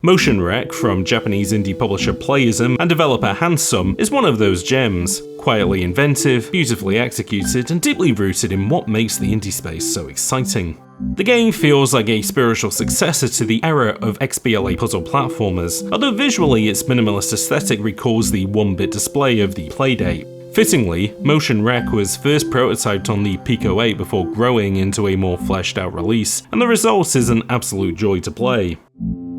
MotionRec from Japanese indie publisher Playism and developer Handsome is one of those gems. Quietly inventive, beautifully executed, and deeply rooted in what makes the indie space so exciting. The game feels like a spiritual successor to the era of XBLA puzzle platformers, although visually its minimalist aesthetic recalls the 1-bit display of the Playdate. Fittingly, MotionRec was first prototyped on the Pico 8 before growing into a more fleshed out release, and the result is an absolute joy to play.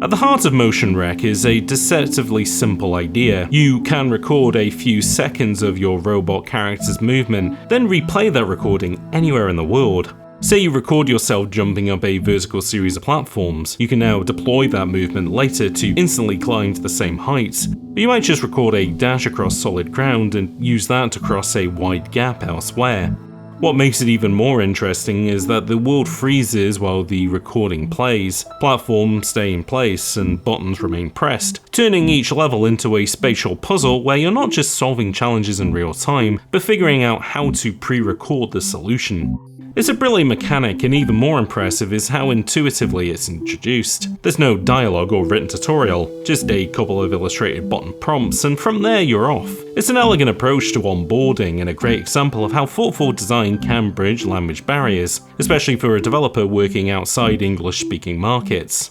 At the heart of MotionRec is a deceptively simple idea. You can record a few seconds of your robot character's movement, then replay that recording anywhere in the world. Say you record yourself jumping up a vertical series of platforms, you can now deploy that movement later to instantly climb to the same heights, but you might just record a dash across solid ground and use that to cross a wide gap elsewhere. What makes it even more interesting is that the world freezes while the recording plays, platforms stay in place and buttons remain pressed, turning each level into a spatial puzzle where you're not just solving challenges in real time, but figuring out how to pre-record the solution. It's a brilliant mechanic, and even more impressive is how intuitively it's introduced. There's no dialogue or written tutorial, just a couple of illustrated button prompts, and from there you're off. It's an elegant approach to onboarding and a great example of how thoughtful design can bridge language barriers, especially for a developer working outside English-speaking markets.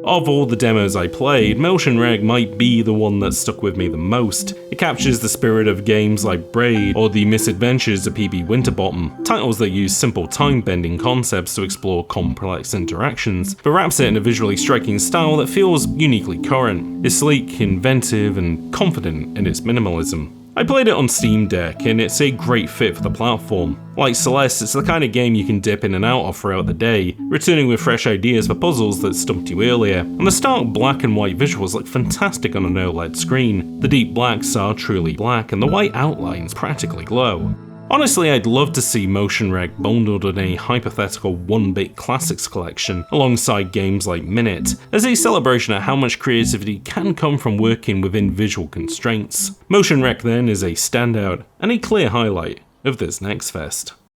Of all the demos I played, MotionRec might be the one that stuck with me the most. It captures the spirit of games like Braid or The Misadventures of PB Winterbottom, titles that use simple time-bending concepts to explore complex interactions, but wraps it in a visually striking style that feels uniquely current. It's sleek, inventive, and confident in its minimalism. I played it on Steam Deck, and it's a great fit for the platform. Like Celeste, it's the kind of game you can dip in and out of throughout the day, returning with fresh ideas for puzzles that stumped you earlier, and the stark black and white visuals look fantastic on an OLED screen. The deep blacks are truly black, and the white outlines practically glow. Honestly, I'd love to see MotionRec bundled in a hypothetical 1-bit classics collection alongside games like Minute, as a celebration at how much creativity can come from working within visual constraints. MotionRec then is a standout and a clear highlight of this next fest.